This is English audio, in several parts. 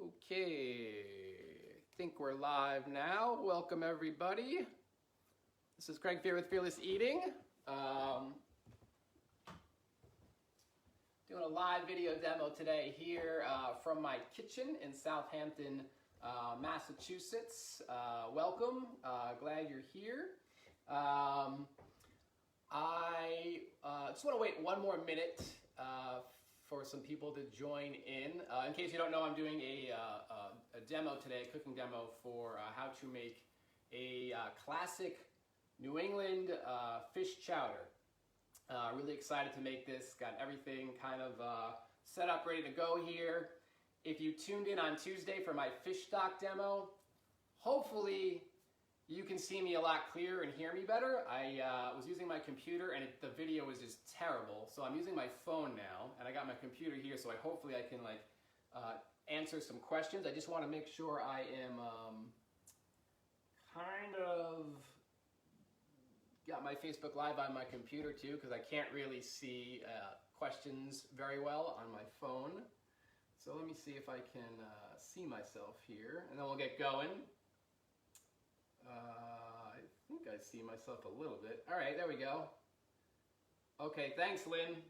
Okay, I think we're live now. Welcome everybody. This is Craig Fear with Fearless Eating. Doing a live video demo today here from my kitchen in Southampton, Massachusetts. Welcome, glad you're here. I just want to wait one more minute for some people to join in case you don't know, I'm doing a demo today, a cooking demo for how to make a classic New England fish chowder. Really excited to make this. Got everything kind of set up, ready to go here. If you tuned in on Tuesday for my fish stock demo, hopefully you can see me a lot clearer and hear me better. I was using my computer and the video was just terrible. So I'm using my phone now and I got my computer here, so hopefully I can answer some questions. I just want to make sure I am kind of got my Facebook Live on my computer too, because I can't really see questions very well on my phone. So let me see if I can see myself here and then we'll get going. I think I see myself a little bit. All right, there we go. Okay, thanks, Lynn.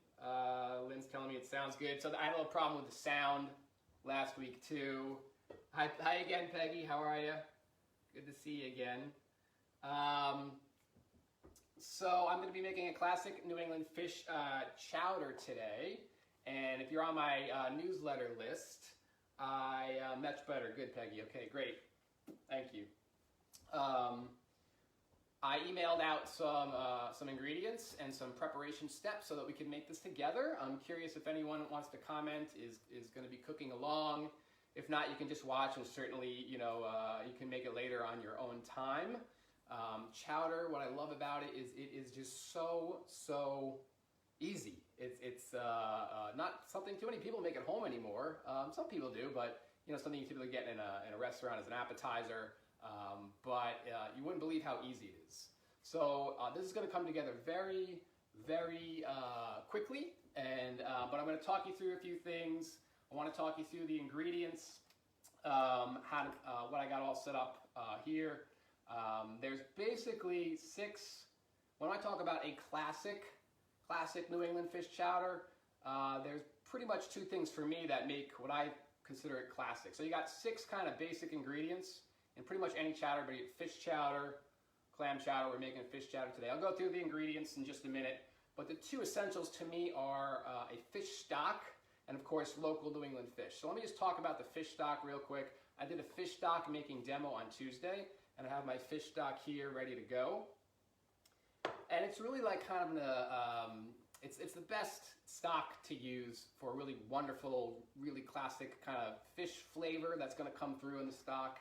Lynn's telling me it sounds good. So I had a little problem with the sound last week too. Hi again, Peggy. How are you? Good to see you again. So I'm going to be making a classic New England fish chowder today. And if you're on my newsletter list, much better. Good, Peggy. Okay, great. Thank you. I emailed out some ingredients and some preparation steps so that we can make this together. I'm curious if anyone wants to comment, is going to be cooking along. If not, you can just watch and certainly, you can make it later on your own time. Chowder, what I love about it is just so easy. It's not something too many people make at home anymore. Some people do, but something you typically get in a restaurant as an appetizer. But you wouldn't believe how easy it is. So this is going to come together very quickly, but I'm going to talk you through a few things. I want to talk you through the ingredients, what I got all set up here. There's basically when I talk about a classic New England fish chowder, there's pretty much two things for me that make what I consider it classic. So you got 6 kind of basic ingredients in pretty much any chowder, but fish chowder, clam chowder. We're making a fish chowder today. I'll go through the ingredients in just a minute, but the 2 essentials to me are a fish stock and of course local New England fish. So let me just talk about the fish stock real quick. I did a fish stock making demo on Tuesday and I have my fish stock here ready to go. And it's really like kind of it's the best stock to use for a really wonderful, really classic kind of fish flavor that's going to come through in the stock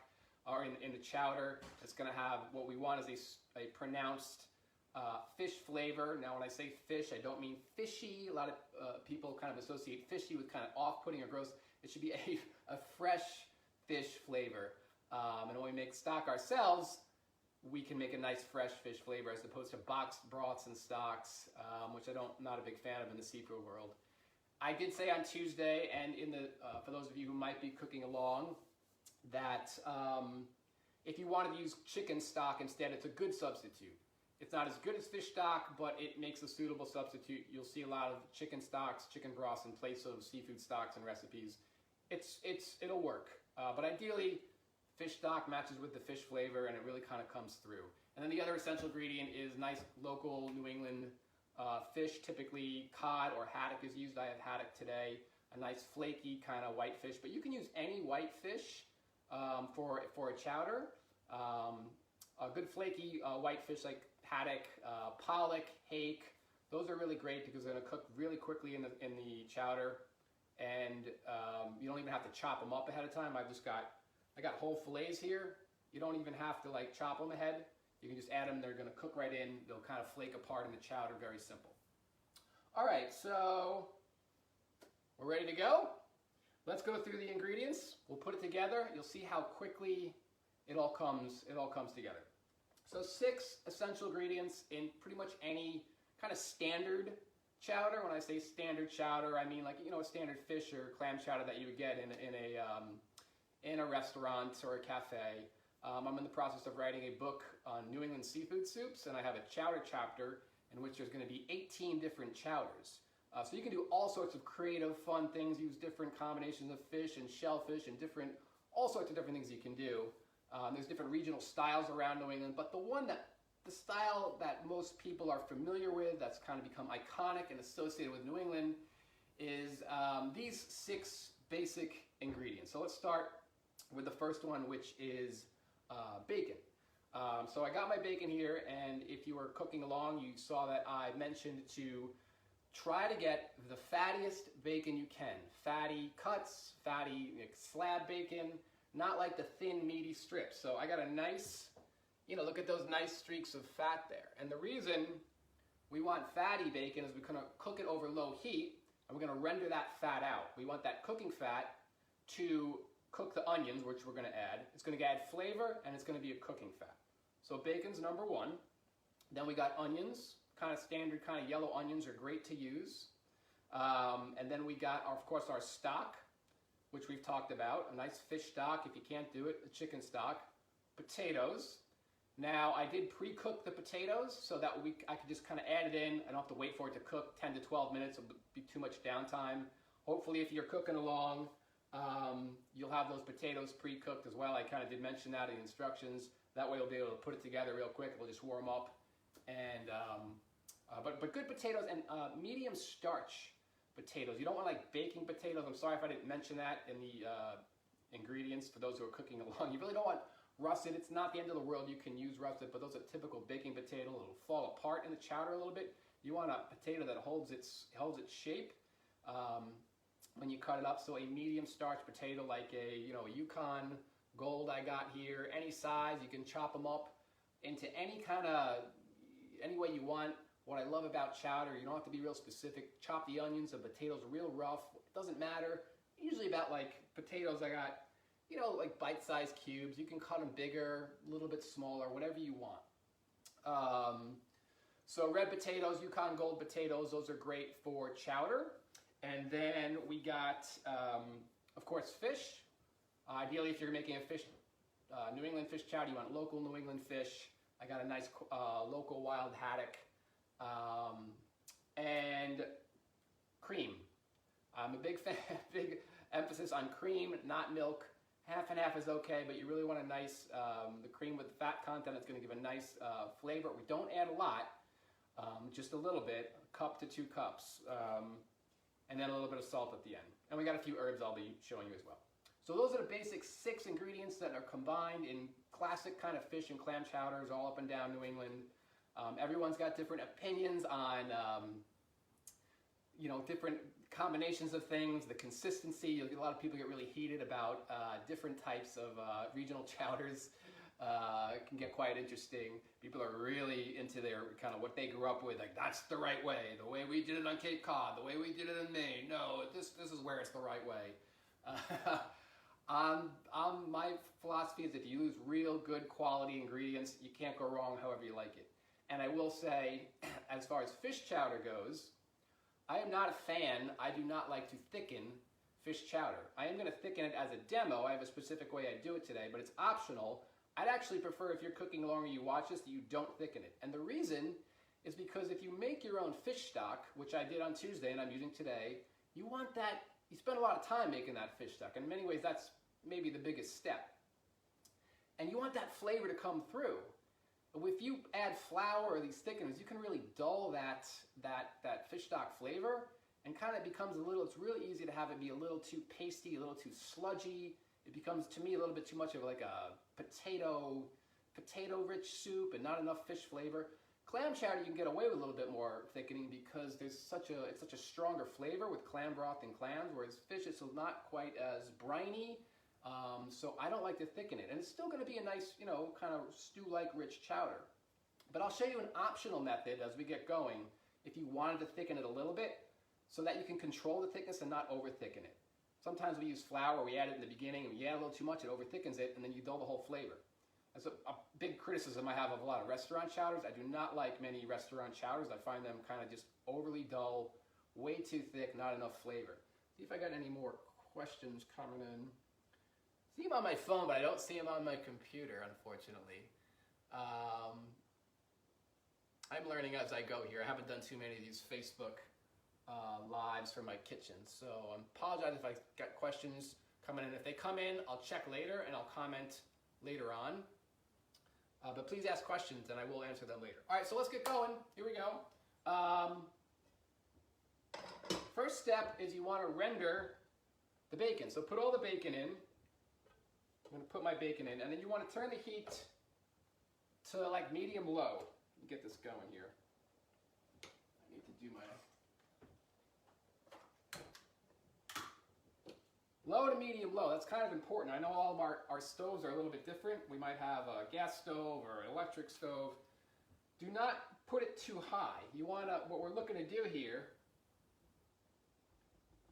or in the chowder. It's going to have what we want is a pronounced fish flavor. Now when I say fish, I don't mean fishy. A lot of people kind of associate fishy with kind of off-putting or gross. It should be a fresh fish flavor. And when we make stock ourselves, we can make a nice fresh fish flavor as opposed to boxed broths and stocks, which not a big fan of in the seafood world. I did say on Tuesday, and for those of you who might be cooking along, that if you wanted to use chicken stock instead, it's a good substitute. It's not as good as fish stock, but it makes a suitable substitute. You'll see a lot of chicken stocks, chicken broths in place of seafood stocks and recipes. It'll work, but ideally, fish stock matches with the fish flavor and it really kind of comes through. And then the other essential ingredient is nice local New England fish. Typically cod or haddock is used. I have haddock today. A nice flaky kind of white fish, but you can use any white fish for a chowder. A good flaky white fish like haddock, pollock, hake. Those are really great because they're going to cook really quickly in the chowder, and you don't even have to chop them up ahead of time. I got whole fillets here. You don't even have to chop them ahead. You can just add them. They're going to cook right in. They'll kind of flake apart in the chowder. Very simple. All right, so we're ready to go. Let's go through the ingredients. We'll put it together. You'll see how quickly it all comes together. So 6 essential ingredients in pretty much any kind of standard chowder. When I say standard chowder, I mean a standard fish or clam chowder that you would get in a restaurant or a cafe. I'm in the process of writing a book on New England seafood soups, and I have a chowder chapter in which there's going to be 18 different chowders. So you can do all sorts of creative, fun things, use different combinations of fish and shellfish and all sorts of different things you can do. There's different regional styles around New England, but the style that most people are familiar with, that's kind of become iconic and associated with New England, is these 6 basic ingredients. So let's start with the first one, which is bacon. So I got my bacon here, and if you were cooking along, you saw that I mentioned to try to get the fattiest bacon you can. Fatty cuts, fatty slab bacon, not like the thin, meaty strips. So I got a nice, look at those nice streaks of fat there. And the reason we want fatty bacon is we're going to cook it over low heat, and we're going to render that fat out. We want that cooking fat to cook the onions, which we're going to add. It's going to add flavor, and it's going to be a cooking fat. So bacon's number 1. Then we got onions, kind of standard, kind of yellow onions are great to use. And then we got, of course, our stock, which we've talked about. A nice fish stock, if you can't do it, a chicken stock. Potatoes. Now, I did pre-cook the potatoes so that I could just kind of add it in. I don't have to wait for it to cook 10 to 12 minutes. It'll be too much downtime. Hopefully, if you're cooking along, you'll have those potatoes pre-cooked as well. I kind of did mention that in the instructions. That way, you'll be able to put it together real quick. It'll just warm up. And but good potatoes and medium starch potatoes. You don't want like baking potatoes. I'm sorry if I didn't mention that in the ingredients for those who are cooking along. You really don't want russet. It's not the end of the world. You can use russet, but those are typical baking potato. It'll fall apart in the chowder a little bit. You want a potato that holds its shape when you cut it up. So a medium starch potato, like a Yukon Gold I got here. Any size, you can chop them up into any way you want. What I love about chowder, you don't have to be real specific. Chop the onions and potatoes real rough. It doesn't matter. Usually about like potatoes, I got like bite-sized cubes. You can cut them bigger, a little bit smaller, whatever you want. So red potatoes, Yukon Gold potatoes, those are great for chowder. And then we got, of course, fish. Ideally, if you're making a fish, New England fish chowder, you want local New England fish. I got a nice local wild haddock. And cream. I'm a big fan, big emphasis on cream, not milk. Half and half is okay, but you really want a nice, the cream with the fat content is going to give a nice flavor. We don't add a lot, just a little bit, a cup to 2 cups, and then a little bit of salt at the end. And we got a few herbs I'll be showing you as well. So those are the basic 6 ingredients that are combined in classic kind of fish and clam chowders all up and down New England. Everyone's got different opinions on, different combinations of things, the consistency. A lot of people get really heated about different types of regional chowders. It can get quite interesting. People are really into their kind of what they grew up with. Like, that's the right way. The way we did it on Cape Cod. The way we did it in Maine. No, this is where it's the right way. My philosophy is if you use real good quality ingredients, you can't go wrong however you like it. And I will say, as far as fish chowder goes, I am not a fan. I do not like to thicken fish chowder. I am going to thicken it as a demo. I have a specific way I do it today, but it's optional. I'd actually prefer, if you're cooking along or you watch this, that you don't thicken it. And the reason is because if you make your own fish stock, which I did on Tuesday and I'm using today, you want that, you spend a lot of time making that fish stock. In many ways, that's maybe the biggest step. And you want that flavor to come through. If you add flour or these thickeners, you can really dull that fish stock flavor, and kind of becomes it's really easy to have it be a little too pasty, a little too sludgy. It becomes, to me, a little bit too much of like a potato-rich soup and not enough fish flavor. Clam chowder, you can get away with a little bit more thickening because it's such a stronger flavor with clam broth and clams, whereas fish is not quite as briny. So I don't like to thicken it. And it's still going to be a nice, kind of stew-like rich chowder. But I'll show you an optional method as we get going if you wanted to thicken it a little bit so that you can control the thickness and not over-thicken it. Sometimes we use flour, we add it in the beginning, and you add a little too much, it over-thickens it, and then you dull the whole flavor. That's a big criticism I have of a lot of restaurant chowders. I do not like many restaurant chowders. I find them kind of just overly dull, way too thick, not enough flavor. See if I got any more questions coming in. see them on my phone, but I don't see them on my computer, unfortunately. I'm learning as I go here. I haven't done too many of these Facebook lives from my kitchen, so I apologize if I got questions coming in. If they come in, I'll check later and I'll comment later on. But please ask questions and I will answer them later. All right, so let's get going. Here we go. First step is you want to render the bacon. So put all the bacon in. I'm going to put my bacon in, and then you want to turn the heat to like medium-low. Let me get this going here. I need to do my low to medium-low. That's kind of important. I know all of our stoves are a little bit different. We might have a gas stove or an electric stove. Do not put it too high. You want to, what we're looking to do here,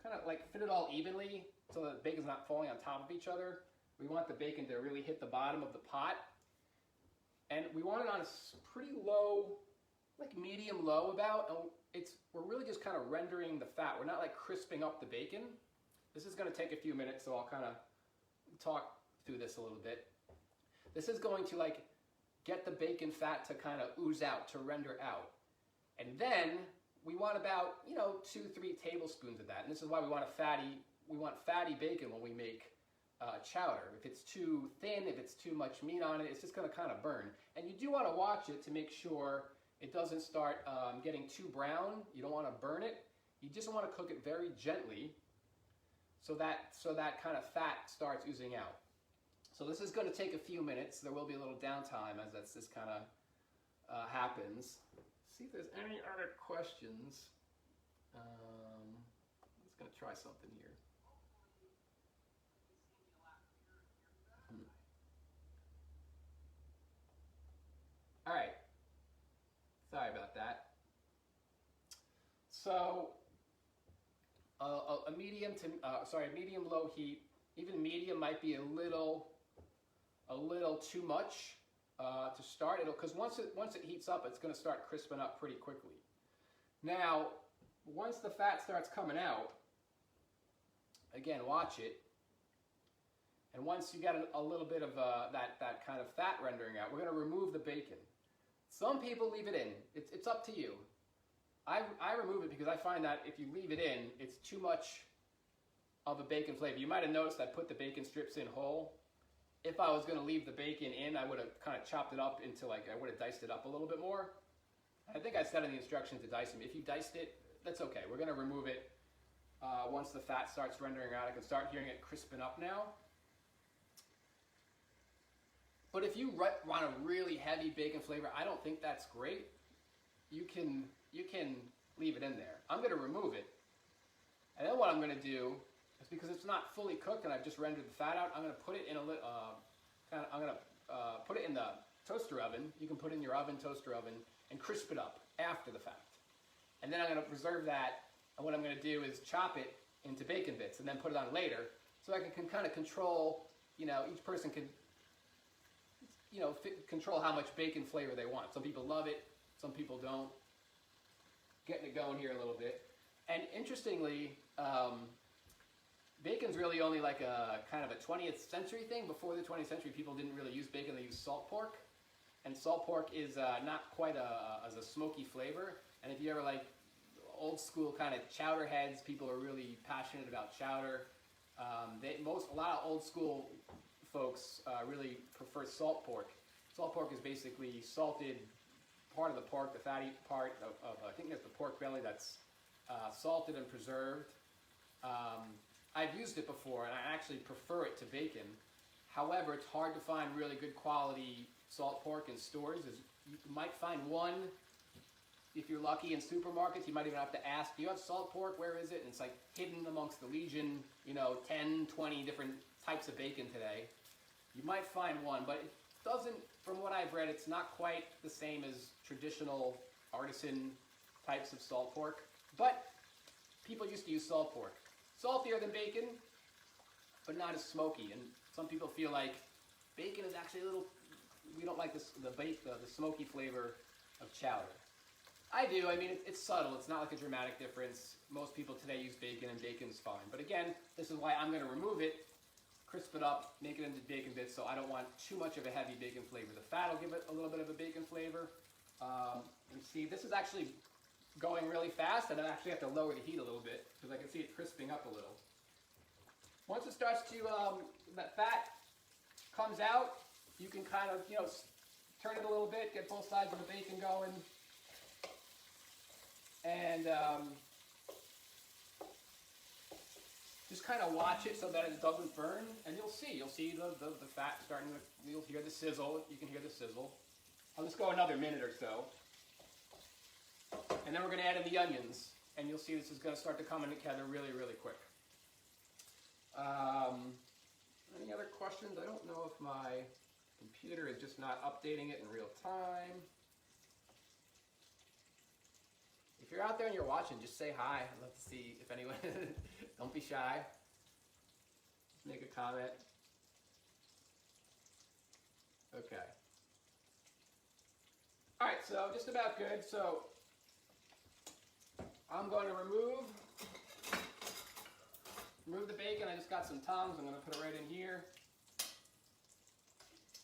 kind of like fit it all evenly so that the bacon's not falling on top of each other. We want the bacon to really hit the bottom of the pot. And we want it on a pretty low, like medium low about. And we're really just kind of rendering the fat. We're not like crisping up the bacon. This is going to take a few minutes, so I'll kind of talk through this a little bit. This is going to like get the bacon fat to kind of ooze out, to render out. And then we want about, 2-3 tablespoons of that. And this is why we want fatty bacon when we make chowder. If it's too thin, if it's too much meat on it, it's just going to kind of burn. And you do want to watch it to make sure it doesn't start getting too brown. You don't want to burn it. You just want to cook it very gently so that kind of fat starts oozing out. So this is going to take a few minutes. There will be a little downtime as this kind of happens. See if there's any other questions. I'm just going to try something here. All right, sorry about that. So a medium-low heat, even medium might be a little too much to start. Because once it heats up, it's going to start crisping up pretty quickly. Now, once the fat starts coming out, again, watch it. And once you get a little bit of that kind of fat rendering out, we're going to remove the bacon. Some people leave it in. It's up to you. I remove it because I find that if you leave it in, it's too much of a bacon flavor. You might have noticed I put the bacon strips in whole. If I was going to leave the bacon in, I would have kind of chopped it up into I would have diced it up a little bit more. I think I said in the instructions to dice them. If you diced it, that's okay. We're going to remove it once the fat starts rendering out. I can start hearing it crisping up now. But if you want a really heavy bacon flavor, I don't think that's great. You can leave it in there. I'm going to remove it. And then what I'm going to do is, because it's not fully cooked and I've just rendered the fat out, I'm going to put it in put it in the toaster oven. You can put it in your oven, toaster oven, and crisp it up after the fact. And then I'm going to preserve that. And what I'm going to do is chop it into bacon bits and then put it on later, so I can kind of control. Each person can. Control how much bacon flavor they want. Some people love it, some people don't. Getting it going here a little bit. And interestingly, bacon's really only like a kind of a 20th century thing. Before the 20th century, people didn't really use bacon, they used salt pork. And salt pork is not quite as a smoky flavor. And if you ever like old school kind of chowder heads, people are really passionate about chowder. A lot of old school folks really prefer salt pork. Salt pork is basically salted part of the pork, the fatty part of I think that's the pork belly that's salted and preserved. I've used it before and I actually prefer it to bacon. However, it's hard to find really good quality salt pork in stores. You might find one, if you're lucky, in supermarkets. You might even have to ask, do you have salt pork? Where is it? And it's like hidden amongst the legion, 10, 20 different types of bacon today. You might find one, but it doesn't, from what I've read, it's not quite the same as traditional artisan types of salt pork. But people used to use salt pork. Saltier than bacon, but not as smoky. And some people feel like bacon is actually we don't like the smoky flavor of chowder. I do. I mean, it's subtle. It's not like a dramatic difference. Most people today use bacon and bacon's fine. But again, this is why I'm going to remove it. crisp it up, make it into bacon bits, so I don't want too much of a heavy bacon flavor. The fat will give it a little bit of a bacon flavor. You see, this is actually going really fast, and I actually have to lower the heat a little bit because I can see it crisping up a little. Once it starts to, that fat comes out, you can kind of, turn it a little bit, get both sides of the bacon going, and just kind of watch it so that it doesn't burn, and you'll see the fat starting to, you'll hear the sizzle, you can hear the sizzle. I'll just go another minute or so. And then we're going to add in the onions, and you'll see this is going to start to come in together really, really quick. Any other questions? I don't know if my computer is just not updating it in real time. If you're out there and you're watching, just say hi. I'd love to see if anyone, don't be shy. Just make a comment. Okay. All right, so just about good. So I'm going to remove the bacon. I just got some tongs. I'm going to put it right in here.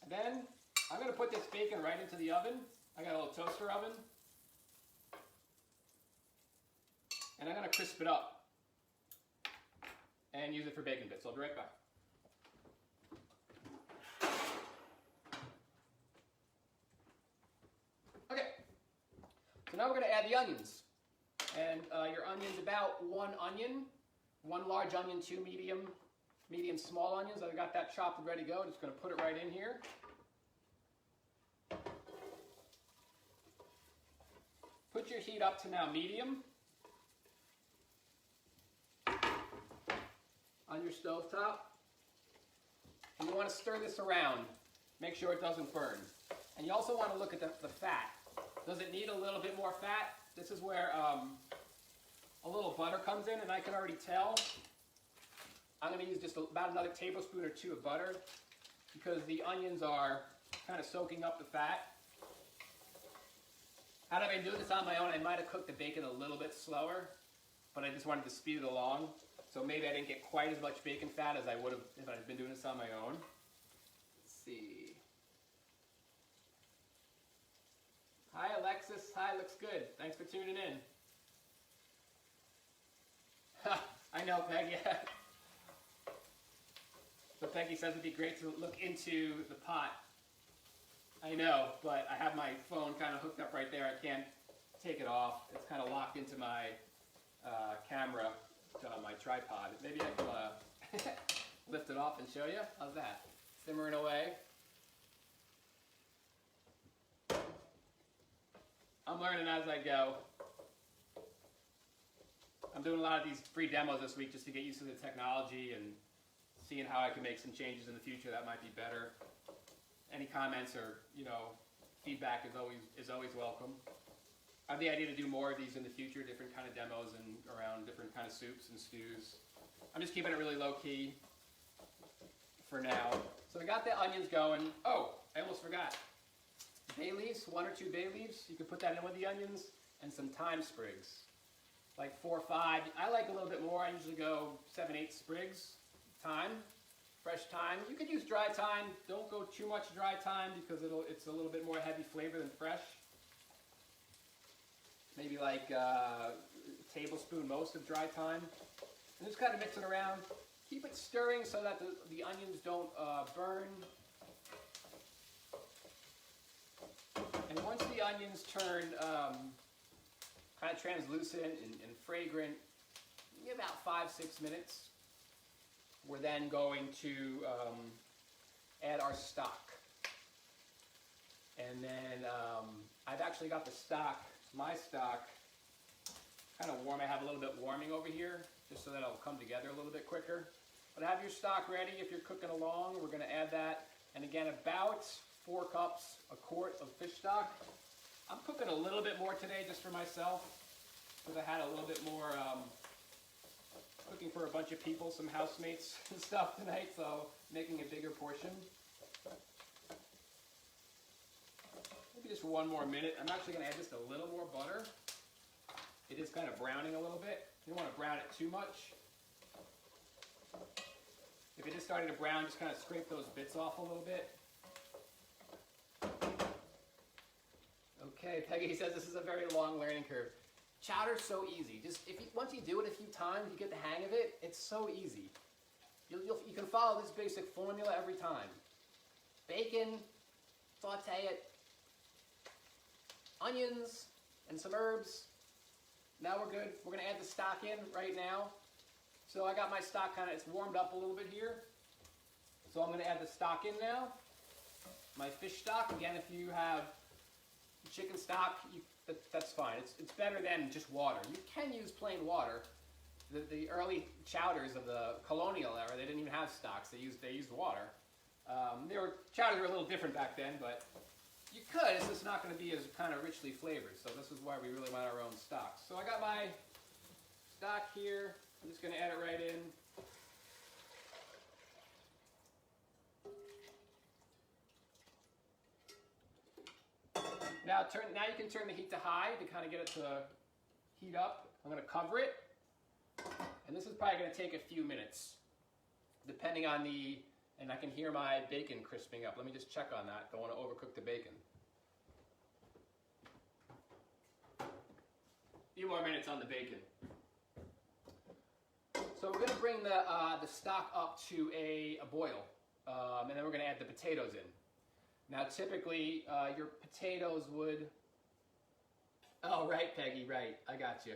And then I'm going to put this bacon right into the oven. I got a little toaster oven. And I'm going to crisp it up and use it for bacon bits. So I'll be right back. Okay, so now we're going to add the onions. And your onion's about one onion, one large onion, two medium small onions. I've got that chopped and ready to go. Just going to put it right in here. Put your heat up to now medium on your stove top. And you want to stir this around. Make sure it doesn't burn. And you also want to look at the fat. Does it need a little bit more fat? This is where a little butter comes in, and I can already tell. I'm going to use just about another tablespoon or two of butter because the onions are kind of soaking up the fat. Had I been doing this on my own, I might have cooked the bacon a little bit slower, but I just wanted to speed it along. So maybe I didn't get quite as much bacon fat as I would have if I'd been doing this on my own. Let's see. Hi, Alexis. Hi, looks good. Thanks for tuning in. I know, Peggy. So Peggy says it'd be great to look into the pot. I know, but I have my phone kind of hooked up right there. I can't take it off. It's kind of locked into my camera, my tripod. Maybe I can lift it off and show you. How's that? Simmering away. I'm learning as I go. I'm doing a lot of these free demos this week just to get used to the technology and seeing how I can make some changes in the future that might be better. Any comments or feedback is always welcome. I have the idea to do more of these in the future, different kind of demos and around different kind of soups and stews. I'm just keeping it really low key for now. So I got the onions going. Oh, I almost forgot. Bay leaves, 1 or 2 bay leaves. You can put that in with the onions, and some thyme sprigs, like 4 or 5. I like a little bit more. I usually go 7, 8 sprigs thyme. Fresh thyme. You could use dry thyme. Don't go too much dry thyme because it's a little bit more heavy flavor than fresh. Maybe like a tablespoon most of dry thyme. And just kind of mix it around. Keep it stirring so that the onions don't burn. And once the onions turn kind of translucent and fragrant, maybe about 5-6 minutes. We're then going to add our stock. And then I've actually got the stock, my stock, kind of warm. I have a little bit warming over here, just so that it'll come together a little bit quicker. But have your stock ready if you're cooking along. We're going to add that. And again, about 4 cups, a quart of fish stock. I'm cooking a little bit more today just for myself, because I had a little bit more cooking for a bunch of people, some housemates and stuff tonight, so making a bigger portion. Maybe just 1 more minute. I'm actually going to add just a little more butter. It is kind of browning a little bit. You don't want to brown it too much. If it just starting to brown, just kind of scrape those bits off a little bit. Okay, Peggy says this is a very long learning curve. Chowder's so easy. Just once you do it a few times, you get the hang of it. It's so easy. You can follow this basic formula every time. Bacon, saute it, onions, and some herbs. Now we're good. We're going to add the stock in right now. So I got my stock it's warmed up a little bit here. So I'm going to add the stock in now. My fish stock, again, if you have chicken stock, that's fine. It's better than just water. You can use plain water. The early chowders of the colonial era, they didn't even have stocks. They used water. Chowders were a little different back then, but you could. It's just not going to be as kind of richly flavored. So this is why we really want our own stock. So I got my stock here. I'm just going to add it right in. Now you can turn the heat to high to kind of get it to heat up. I'm going to cover it. And this is probably going to take a few minutes, depending on and I can hear my bacon crisping up. Let me just check on that. Don't want to overcook the bacon. A few more minutes on the bacon. So we're going to bring the stock up to a boil, and then we're going to add the potatoes in. Now typically your potatoes would... Oh, right, Peggy, right. I got you.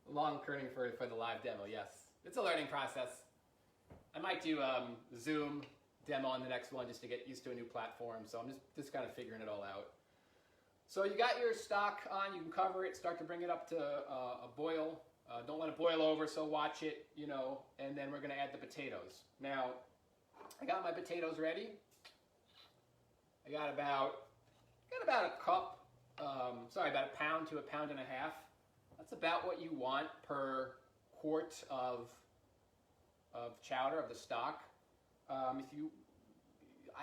Long kerning for the live demo, yes. It's a learning process. I might do Zoom demo on the next one just to get used to a new platform, so I'm just kind of figuring it all out. So you got your stock on, you can cover it, start to bring it up to a boil. Don't let it boil over, so watch it, and then we're going to add the potatoes. Now, I got my potatoes ready. I got about a cup, about a pound to a pound and a half. That's about what you want per quart of chowder, of the stock. I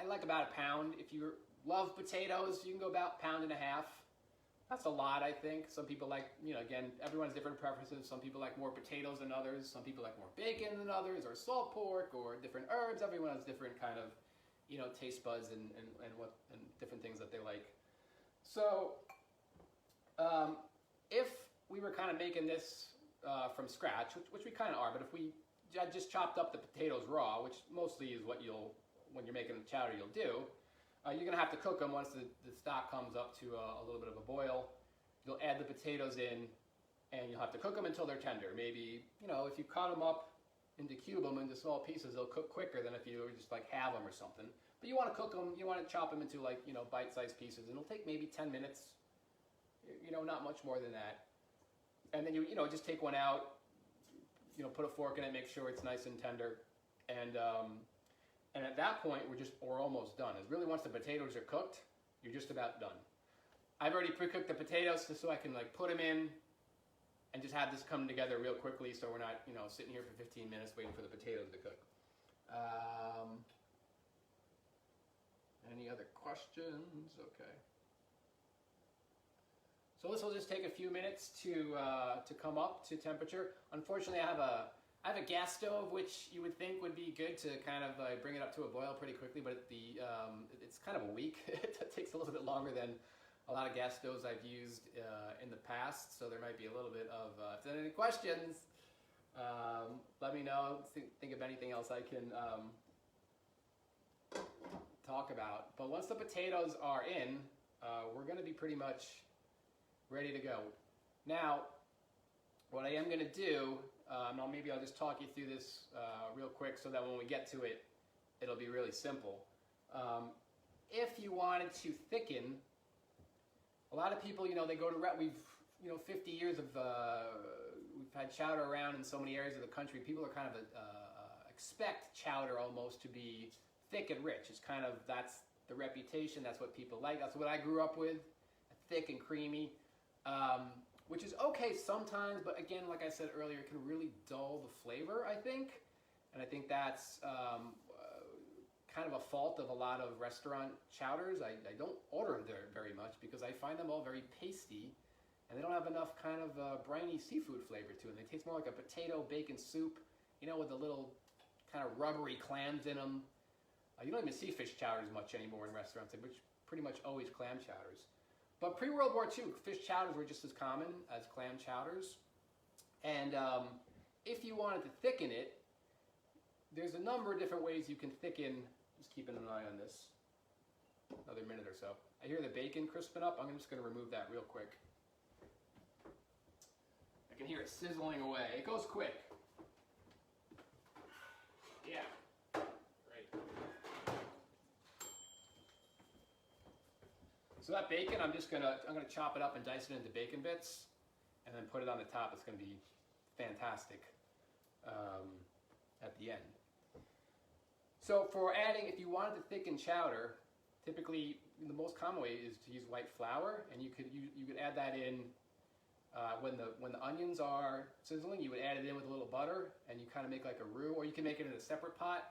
like about a pound. If you love potatoes, you can go about a pound and a half. That's a lot, I think. Some people like, again, everyone has different preferences. Some people like more potatoes than others. Some people like more bacon than others, or salt pork, or different herbs. Everyone has different kind of, taste buds and different things that they like. So, if we were kind of making this from scratch, which we kind of are, but if we just chopped up the potatoes raw, which mostly is what when you're making the chowder, you'll do, you're going to have to cook them once the stock comes up to a little bit of a boil. You'll add the potatoes in, and you'll have to cook them until they're tender. Maybe, if you cut them up cube them into small pieces, they'll cook quicker than if you just have them or something. But you want to cook them, you want to chop them into bite-sized pieces, and it'll take maybe 10 minutes, not much more than that. And then you just take one out, put a fork in it, make sure it's nice and tender, and at that point we're almost done. It's really once the potatoes are cooked, you're just about done. I've already pre-cooked the potatoes just so I can put them in and just have this come together real quickly, so we're not sitting here for 15 minutes waiting for the potatoes to cook. Any other questions? Okay. So this will just take a few minutes to come up to temperature. Unfortunately, I have a gas stove, which you would think would be good to kind of bring it up to a boil pretty quickly, but it's kind of weak. It takes a little bit longer than a lot of gas stoves I've used in the past, so there might be a little bit of, if there are any questions, let me know. Think of anything else I can talk about. But once the potatoes are in, we're going to be pretty much ready to go. Now, what I am going to do, maybe I'll just talk you through this real quick so that when we get to it, it'll be really simple. If you wanted to thicken, a lot of people, they go to, we've 50 years of, we've had chowder around in so many areas of the country. People are kind of expect chowder almost to be thick and rich. It's kind of, that's the reputation, that's what people like. That's what I grew up with, thick and creamy, which is okay sometimes, but again, like I said earlier, it can really dull the flavor, I think. And I think that's kind of a fault of a lot of restaurant chowders. I don't order there very much because I find them all very pasty, and they don't have enough kind of briny seafood flavor to them. They taste more like a potato bacon soup, with a little kind of rubbery clams in them. You don't even see fish chowders much anymore in restaurants, which pretty much always clam chowders. But pre-World War II, fish chowders were just as common as clam chowders. And if you wanted to thicken it, there's a number of different ways you can thicken. Just keeping an eye on this. Another minute or so. I hear the bacon crisping up. I'm just going to remove that real quick. I can hear it sizzling away. It goes quick. Yeah. Great. So that bacon, I'm gonna chop it up and dice it into bacon bits, and then put it on the top. It's gonna be fantastic at the end. So for adding, if you wanted to thicken chowder, typically the most common way is to use white flour, and you could add that in when the onions are sizzling. You would add it in with a little butter, and you kind of make like a roux, or you can make it in a separate pot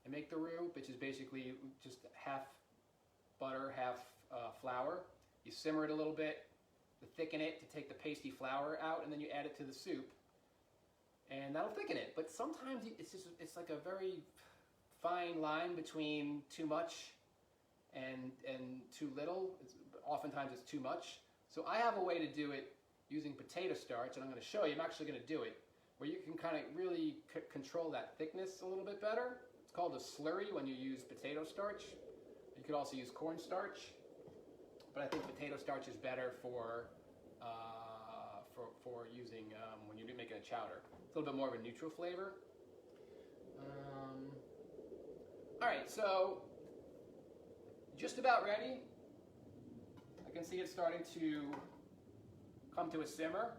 and make the roux, which is basically just half butter, half flour. You simmer it a little bit to thicken it, to take the pasty flour out, and then you add it to the soup, and that'll thicken it. But sometimes it's like a very fine line between too much and too little. Oftentimes it's too much. So I have a way to do it using potato starch, and I'm going to show you. I'm actually going to do it where you can kind of really control that thickness a little bit better. It's called a slurry when you use potato starch. You could also use cornstarch, but I think potato starch is better for using when you're making a chowder. It's a little bit more of a neutral flavor. All right, so just about ready. I can see it starting to come to a simmer.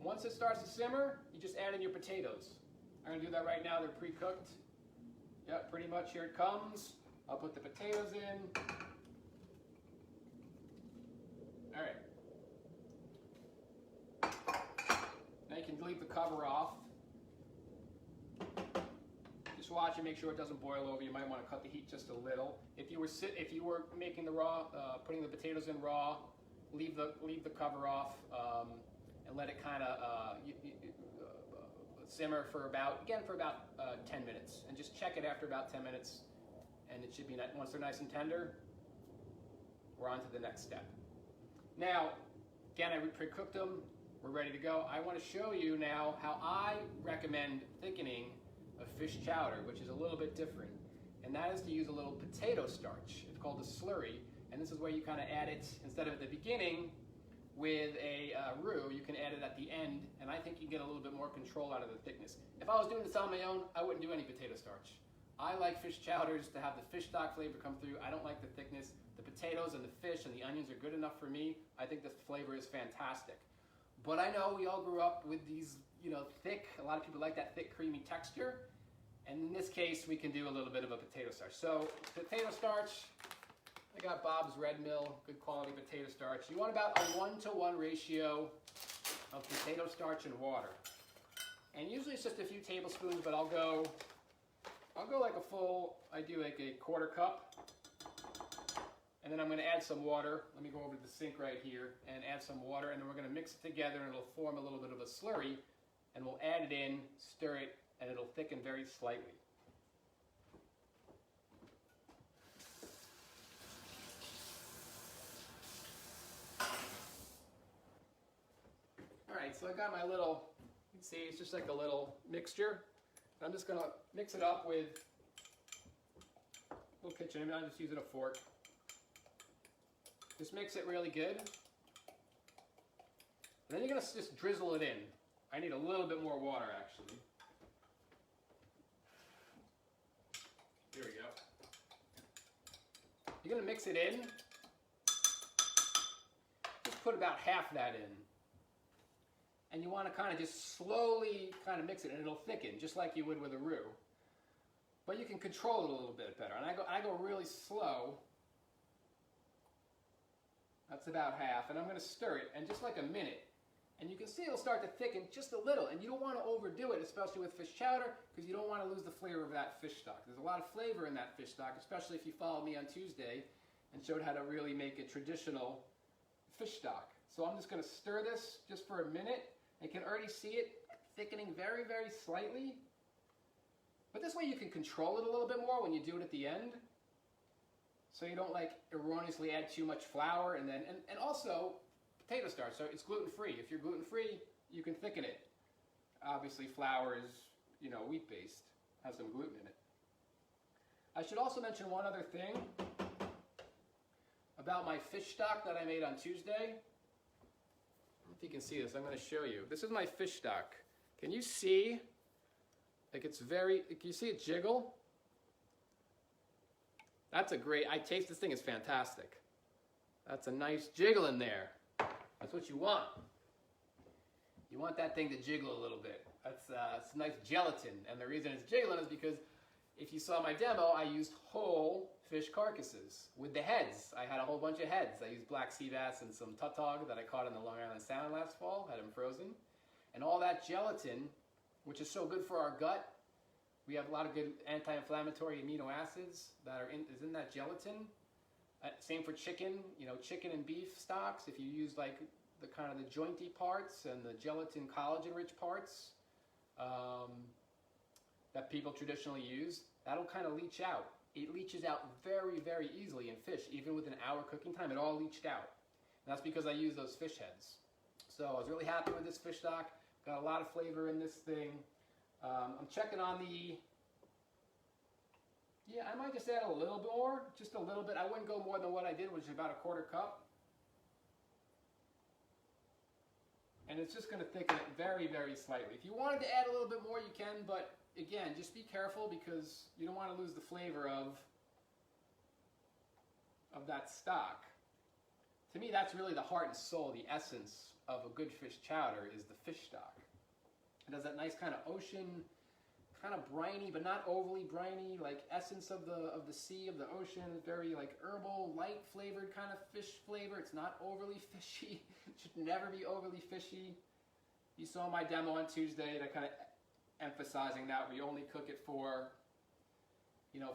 Once it starts to simmer, you just add in your potatoes. I'm going to do that right now. They're pre-cooked. Yep, pretty much. Here it comes. I'll put the potatoes in. All right. Now you can leave the cover off. Just watch and make sure it doesn't boil over. You might want to cut the heat just a little. If you were making the raw, putting the potatoes in raw, leave the cover off and let it kind of simmer for about 10 minutes, and just check it after about 10 minutes, and it should be once they're nice and tender. We're on to the next step. Now, again, I pre-cooked them. We're ready to go. I want to show you now how I recommend thickening a fish chowder, which is a little bit different, and that is to use a little potato starch. It's called a slurry, and this is where you kind of add it instead of at the beginning with a roux. You can add it at the end, and I think you get a little bit more control out of the thickness. If I was doing this on my own, I wouldn't do any potato starch. I like fish chowders to have the fish stock flavor come through. I don't like the thickness. The potatoes and the fish and the onions are good enough for me. I think the flavor is fantastic. But I know we all grew up with these, thick. A lot of people like that thick, creamy texture. And in this case, we can do a little bit of a potato starch. So potato starch, I got Bob's Red Mill, good quality potato starch. You want about a 1-to-1 ratio of potato starch and water. And usually it's just a few tablespoons, but I'll go like a full, I do like a quarter cup. And then I'm going to add some water. Let me go over to the sink right here and add some water, and then we're going to mix it together, and it'll form a little bit of a slurry, and we'll add it in, stir it, and it'll thicken very slightly. All right, so I got my little, you can see it's just like a little mixture. I'm just going to mix it up with a little kitchen. I'm just using a fork. Just mix it really good. And then you're going to just drizzle it in. I need a little bit more water, actually. Here we go. You're going to mix it in. Just put about half that in. And you want to kind of just slowly kind of mix it, and it'll thicken, just like you would with a roux. But you can control it a little bit better. And I go really slow. That's about half, and I'm going to stir it, and just like a minute. And you can see it'll start to thicken just a little, and you don't want to overdo it, especially with fish chowder, because you don't want to lose the flavor of that fish stock. There's a lot of flavor in that fish stock, especially if you followed me on Tuesday and showed how to really make a traditional fish stock. So I'm just going to stir this just for a minute. You can already see it thickening very, very slightly. But this way you can control it a little bit more when you do it at the end. So you don't like erroneously add too much flour, and also potato starch, so it's gluten-free. If you're gluten-free, you can thicken it. Obviously flour is, wheat-based, has some gluten in it. I should also mention one other thing about my fish stock that I made on Tuesday. I don't know if you can see this, I'm going to show you. This is my fish stock. Can you see? Like can you see it jiggle? That's I taste this thing is fantastic. That's a nice jiggle in there. That's what you want. You want that thing to jiggle a little bit. It's nice gelatin. And the reason it's jiggling is because if you saw my demo, I used whole fish carcasses with the heads. I had a whole bunch of heads. I used black sea bass and some tautog that I caught in the Long Island Sound last fall, had them frozen. And all that gelatin, which is so good for our gut, we have a lot of good anti-inflammatory amino acids that is in that gelatin. Same for chicken, chicken and beef stocks. If you use like the kind of the jointy parts and the gelatin collagen-rich parts that people traditionally use, that'll kind of leach out. It leaches out very, very easily in fish. Even with an hour cooking time, it all leached out. And that's because I use those fish heads. So I was really happy with this fish stock. Got a lot of flavor in this thing. I'm checking on I might just add a little bit more, just a little bit. I wouldn't go more than what I did, which is about a quarter cup. And it's just going to thicken it very, very slightly. If you wanted to add a little bit more, you can, but again, just be careful because you don't want to lose the flavor of that stock. To me, that's really the heart and soul, the essence of a good fish chowder is the fish stock. It has that nice kind of ocean, kind of briny, but not overly briny, like essence of the sea, of the ocean. Very like herbal, light flavored kind of fish flavor. It's not overly fishy. It should never be overly fishy. You saw my demo on Tuesday, that kind of emphasizing that we only cook it for,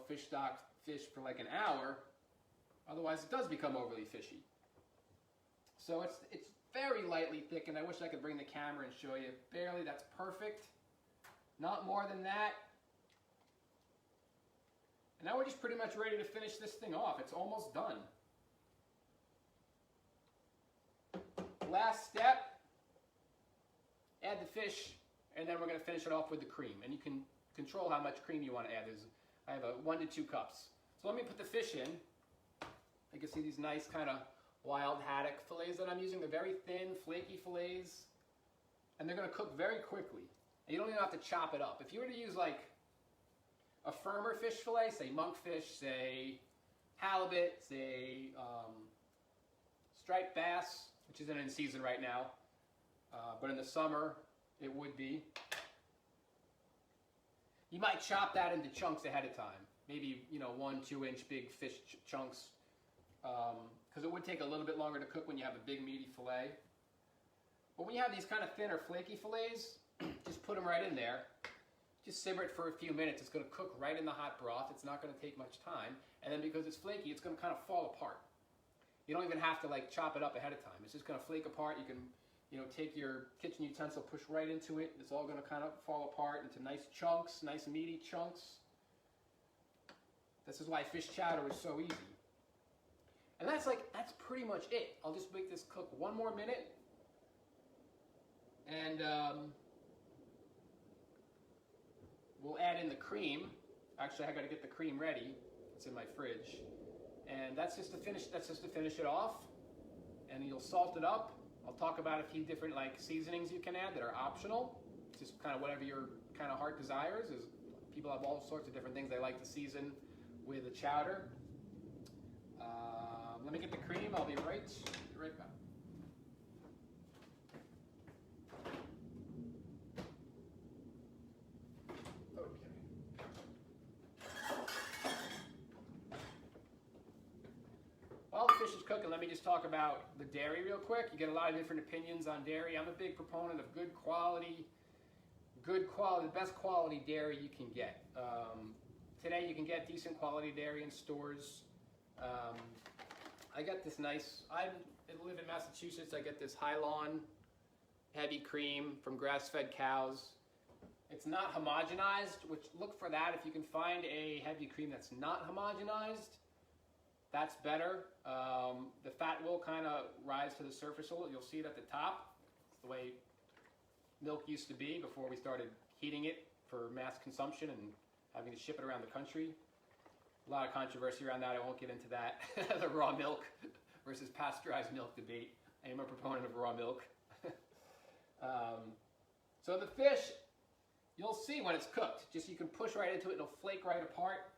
fish stock fish for like an hour. Otherwise, it does become overly fishy. So it's very lightly thickened. I wish I could bring the camera and show you. Barely, that's perfect. Not more than that. And now we're just pretty much ready to finish this thing off. It's almost done. Last step, add the fish, and then we're going to finish it off with the cream. And you can control how much cream you want to add. I have 1 to 2 cups. So let me put the fish in. You can see these nice kind of wild haddock fillets that I'm using. They're very thin, flaky fillets, and they're going to cook very quickly. And you don't even have to chop it up. If you were to use like a firmer fish fillet, say monkfish, say halibut, say striped bass, which isn't in season right now, but in the summer it would be. You might chop that into chunks ahead of time. Maybe 1-2 inch big fish chunks, because it would take a little bit longer to cook when you have a big meaty fillet. But when you have these kind of thinner flaky fillets, just put them right in there. Just simmer it for a few minutes. It's going to cook right in the hot broth. It's not going to take much time. And then because it's flaky, it's going to kind of fall apart. You don't even have to like chop it up ahead of time. It's just going to flake apart. You can, take your kitchen utensil, push right into it. It's all going to kind of fall apart into nice chunks, nice meaty chunks. This is why fish chowder is so easy. And that's pretty much it. I'll just make this cook 1 more minute. And we'll add in the cream. Actually, I got to get the cream ready. It's in my fridge. And that's just to finish it off. And you'll salt it up. I'll talk about a few different seasonings you can add that are optional. Just kind of whatever your kind of heart desires. People have all sorts of different things they like to season with a chowder. Let me get the cream. I'll be right back. While the fish is cooking, let me just talk about the dairy real quick. You get a lot of different opinions on dairy. I'm a big proponent of good quality, the best quality dairy you can get. Today you can get decent quality dairy in stores. I got this nice, I live in Massachusetts, I get this Hylon heavy cream from grass-fed cows. It's not homogenized, which look for that. If you can find a heavy cream that's not homogenized, that's better. The fat will kind of rise to the surface a little. You'll see it at the top. It's the way milk used to be before we started heating it for mass consumption and having to ship it around the country. A lot of controversy around that. I won't get into that. The raw milk versus pasteurized milk debate. I am a proponent of raw milk. So the fish, you'll see when it's cooked. Just you can push right into it, it'll flake right apart.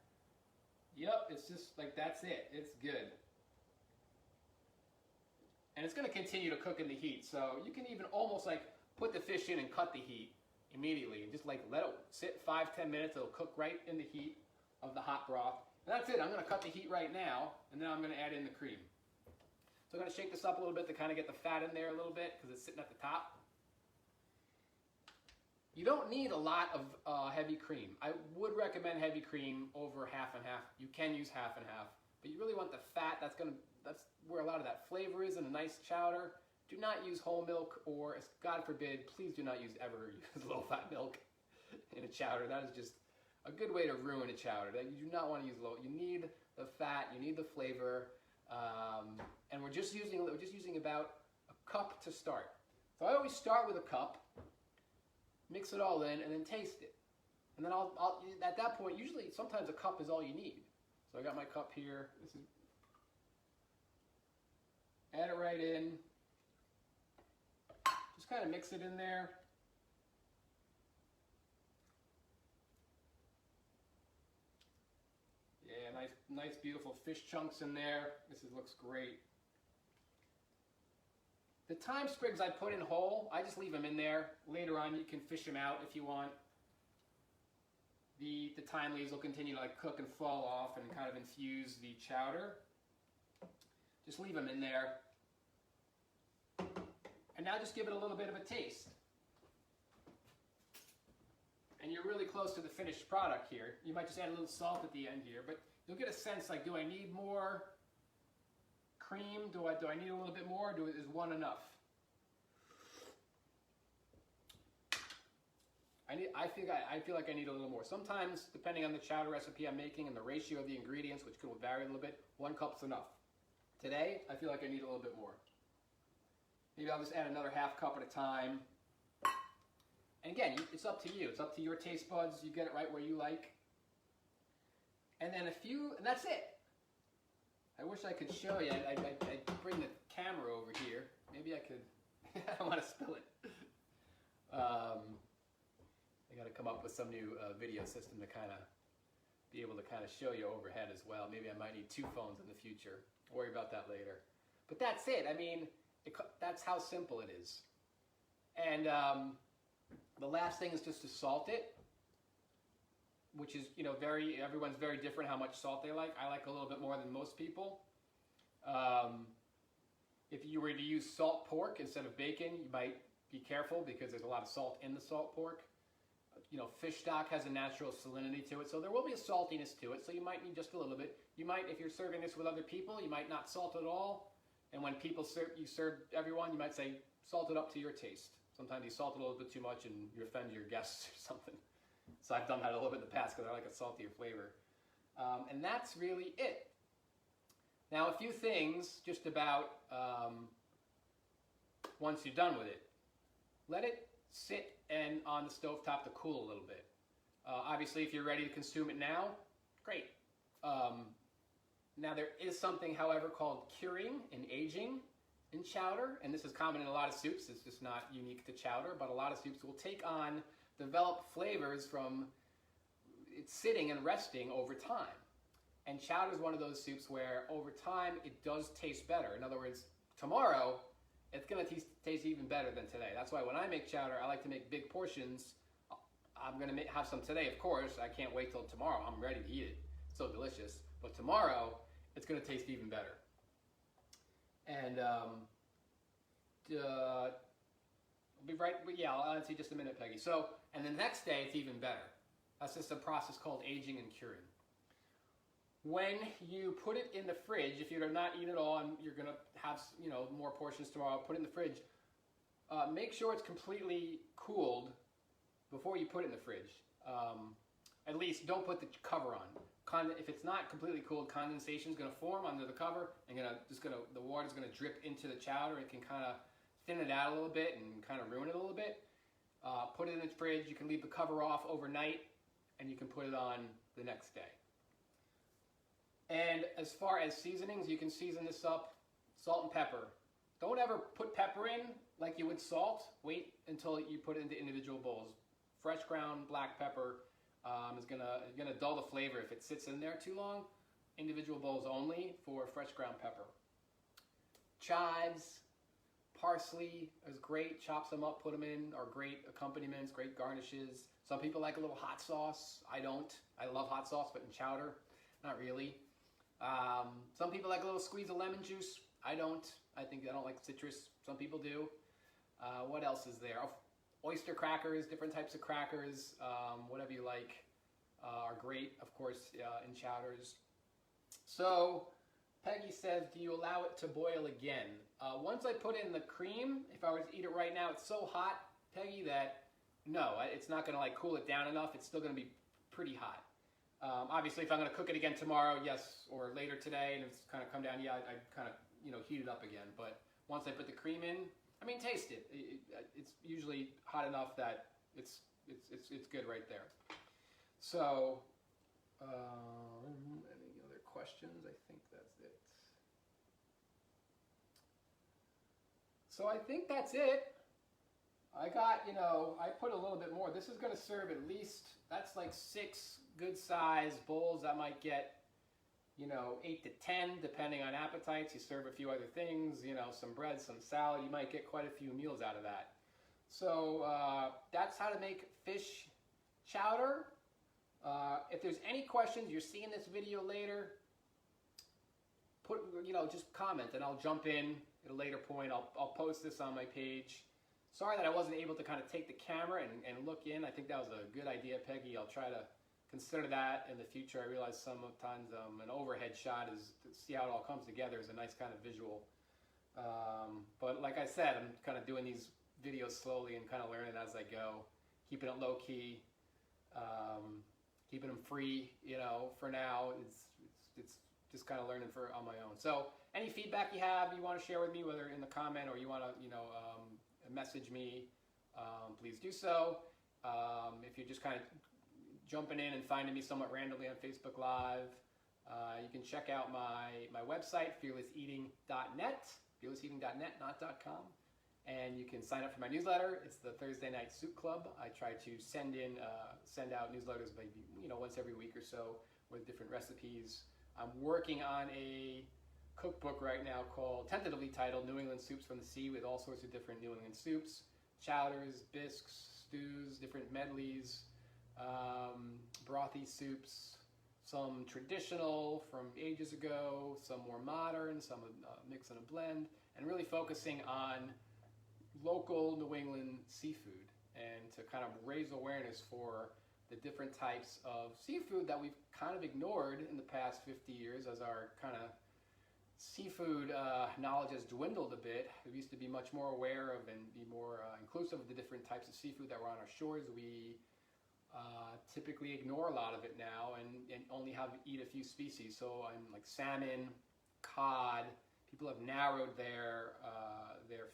Yep, it's just like that's it. It's good. And it's going to continue to cook in the heat. So you can even almost like put the fish in and cut the heat immediately. And just like let it sit 5-10 minutes. It'll cook right in the heat of the hot broth. And that's it. I'm going to cut the heat right now. And then I'm going to add in the cream. So I'm going to shake this up a little bit to kind of get the fat in there a little bit because it's sitting at the top. You don't need a lot of heavy cream. I would recommend heavy cream over half and half. You can use half and half, but you really want the fat. That's where a lot of that flavor is in a nice chowder. Do not use whole milk, or God forbid, please do not ever use low-fat milk in a chowder. That is just a good way to ruin a chowder. You do not want to use low. You need the fat. You need the flavor, and we're just using about a cup to start. So I always start with a cup. Mix it all in and then taste it. And then I'll at that point, usually sometimes a cup is all you need. So I got my cup here. Add it right in. Just kind of mix it in there. Yeah, nice beautiful fish chunks in there. Looks great. The thyme sprigs I put in whole, I just leave them in there. Later on you can fish them out if you want. The thyme leaves will continue to like cook and fall off and kind of infuse the chowder. Just leave them in there. And now just give it a little bit of a taste. And you're really close to the finished product here. You might just add a little salt at the end here, but you'll get a sense like, do I need more cream? Do I need a little bit more? Is one enough? I feel like I need a little more. Sometimes, depending on the chowder recipe I'm making and the ratio of the ingredients, which could vary a little bit, 1 cup's enough. Today, I feel like I need a little bit more. Maybe I'll just add another half cup at a time. And again, it's up to you. It's up to your taste buds. You get it right where you like. And then and that's it. I wish I could show you. I'd bring the camera over here. Maybe I could. I don't want to spill it. I got to come up with some new video system to kind of be able to kind of show you overhead as well. Maybe I might need 2 phones in the future. I'll worry about that later. But that's it. I mean, that's how simple it is. And the last thing is just to salt it, which is, everyone's very different how much salt they like. I like a little bit more than most people. If you were to use salt pork instead of bacon, you might be careful because there's a lot of salt in the salt pork. Fish stock has a natural salinity to it, so there will be a saltiness to it, so you might need just a little bit. You might, if you're serving this with other people, you might not salt at all. And when you serve everyone, you might say, salt it up to your taste. Sometimes you salt it a little bit too much and you offend your guests or something. So I've done that a little bit in the past because I like a saltier flavor. And that's really it. Now a few things just about once you're done with it. Let it sit on the stovetop to cool a little bit. Obviously if you're ready to consume it now, great. Now there is something, however, called curing and aging in chowder, and this is common in a lot of soups. It's just not unique to chowder, but a lot of soups will take on developed flavors from it sitting and resting over time. And chowder is one of those soups where over time it does taste better. In other words, tomorrow it's going to taste even better than today. That's why when I make chowder, I like to make big portions. I'm going to have some today, of course. I can't wait till tomorrow. I'm ready to eat it. It's so delicious. But tomorrow, it's going to taste even better. And I'll be right. Yeah, I'll answer you just a minute, Peggy. So, and the next day, it's even better. That's just a process called aging and curing. When you put it in the fridge, if you're not eating it all and you're going to have more portions tomorrow, put it in the fridge. Make sure it's completely cooled before you put it in the fridge. At least don't put the cover on. If it's not completely cooled, condensation is going to form under the cover, and the water is going to drip into the chowder. It can kind of thin it out a little bit and kind of ruin it a little bit. Put it in the fridge. You can leave the cover off overnight, and you can put it on the next day. And as far as seasonings, you can season this up, salt and pepper. Don't ever put pepper in like you would salt. Wait until you put it into individual bowls. Fresh ground black pepper is gonna dull the flavor if it sits in there too long. Individual bowls only for fresh ground pepper. Chives, parsley is great. Chops them up, put them in, are great accompaniments, great garnishes. Some people like a little hot sauce. I don't. I love hot sauce, but in chowder, not really. Some people like a little squeeze of lemon juice. I don't. I don't like citrus. Some people do. What else is there? Oyster crackers, different types of crackers, whatever you like, are great, of course, in chowders. So, Peggy says, do you allow it to boil again? Once I put in the cream, if I were to eat it right now, it's so hot, Peggy, that no, it's not going to like cool it down enough. It's still going to be pretty hot. Obviously, if I'm going to cook it again tomorrow, yes, or later today, and it's kind of come down, yeah, I'd kind of, heat it up again. But once I put the cream in, taste it. It's usually hot enough that it's good right there. So, any other questions? I think that's it. So I think that's it. I got, I put a little bit more. This is going to serve at least, that's like 6 good-sized bowls. That might get, 8 to 10, depending on appetites. You serve a few other things, some bread, some salad. You might get quite a few meals out of that. So that's how to make fish chowder. If there's any questions, you're seeing this video later, just comment and I'll jump in at a later point. I'll post this on my page. Sorry that I wasn't able to kind of take the camera and look in. I think that was a good idea, Peggy. I'll try to consider that in the future. I realize sometimes an overhead shot is to see how it all comes together is a nice kind of visual. But like I said, I'm kind of doing these videos slowly and kind of learning as I go, keeping it low key, keeping them free. For now, it's just kind of learning on my own. So any feedback you have, you want to share with me, whether in the comment or you want to message me, please do so. If you're just kind of jumping in and finding me somewhat randomly on Facebook Live, you can check out my website, fearlesseating.net, fearlesseating.net, not .com, and you can sign up for my newsletter. It's the Thursday Night Soup Club. I try to send out newsletters maybe once every week or so with different recipes. I'm working on a cookbook right now tentatively titled New England Soups from the Sea, with all sorts of different New England soups, chowders, bisques, stews, different medleys, brothy soups, some traditional from ages ago, some more modern, some mix and a blend, and really focusing on local New England seafood and to kind of raise awareness for the different types of seafood that we've kind of ignored in the past 50 years as our kind of seafood knowledge has dwindled a bit. We used to be much more aware of and be more inclusive of the different types of seafood that were on our shores. We typically ignore a lot of it now and only eat a few species. So like salmon, cod, people have narrowed their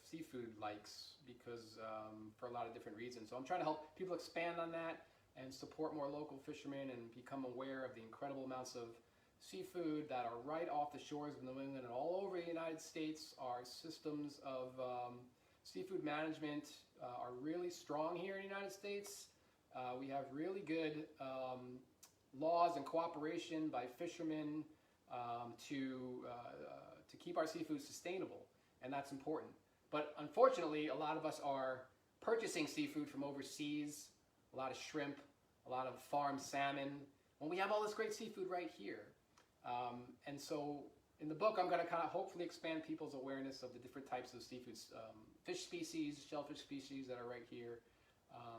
seafood likes because for a lot of different reasons. So I'm trying to help people expand on that and support more local fishermen and become aware of the incredible amounts of seafood that are right off the shores of New England and all over the United States. Our systems of seafood management are really strong here in the United States. We have really good laws and cooperation by fishermen to keep our seafood sustainable, and that's important. But unfortunately, a lot of us are purchasing seafood from overseas, a lot of shrimp, a lot of farmed salmon, when we have all this great seafood right here. And so in the book, I'm going to kind of hopefully expand people's awareness of the different types of seafood, fish species, shellfish species that are right here,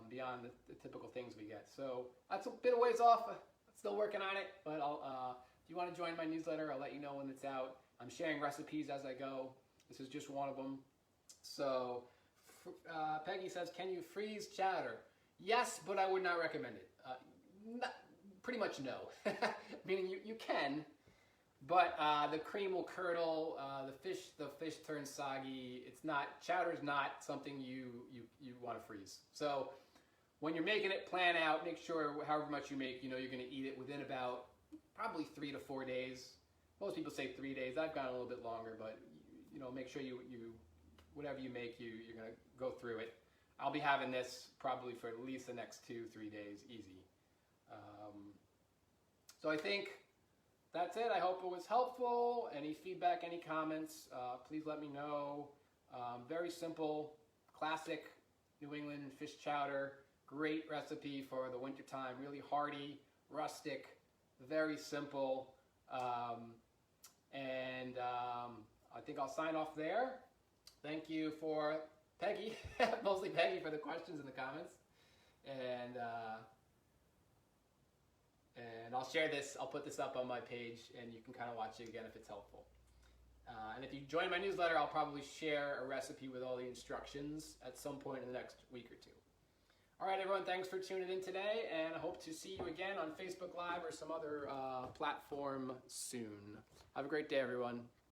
beyond the typical things we get. So that's a bit of ways off. Still working on it, but if you want to join my newsletter, I'll let you know when it's out. I'm sharing recipes as I go. This is just one of them. So Peggy says, can you freeze chowder? Yes, but I would not recommend it. Pretty much no. Meaning you can, but the cream will curdle. The fish turns soggy. Chowder is not something you want to freeze. So when you're making it, plan out. Make sure however much you make, you're going to eat it within about probably 3 to 4 days. Most people say 3 days. I've gone a little bit longer, but make sure you whatever you make, you're going to go through it. I'll be having this probably for at least the next 2-3 days, easy. So I think that's it. I hope it was helpful. Any feedback, any comments, please let me know. Very simple, classic New England fish chowder. Great recipe for the wintertime. Really hearty, rustic, very simple. And I think I'll sign off there. Thank you for Peggy, mostly Peggy, for the questions and the comments. And I'll share this. I'll put this up on my page, and you can kind of watch it again if it's helpful. And if you join my newsletter, I'll probably share a recipe with all the instructions at some point in the next week or two. All right, everyone, thanks for tuning in today, and I hope to see you again on Facebook Live or some other platform soon. Have a great day, everyone.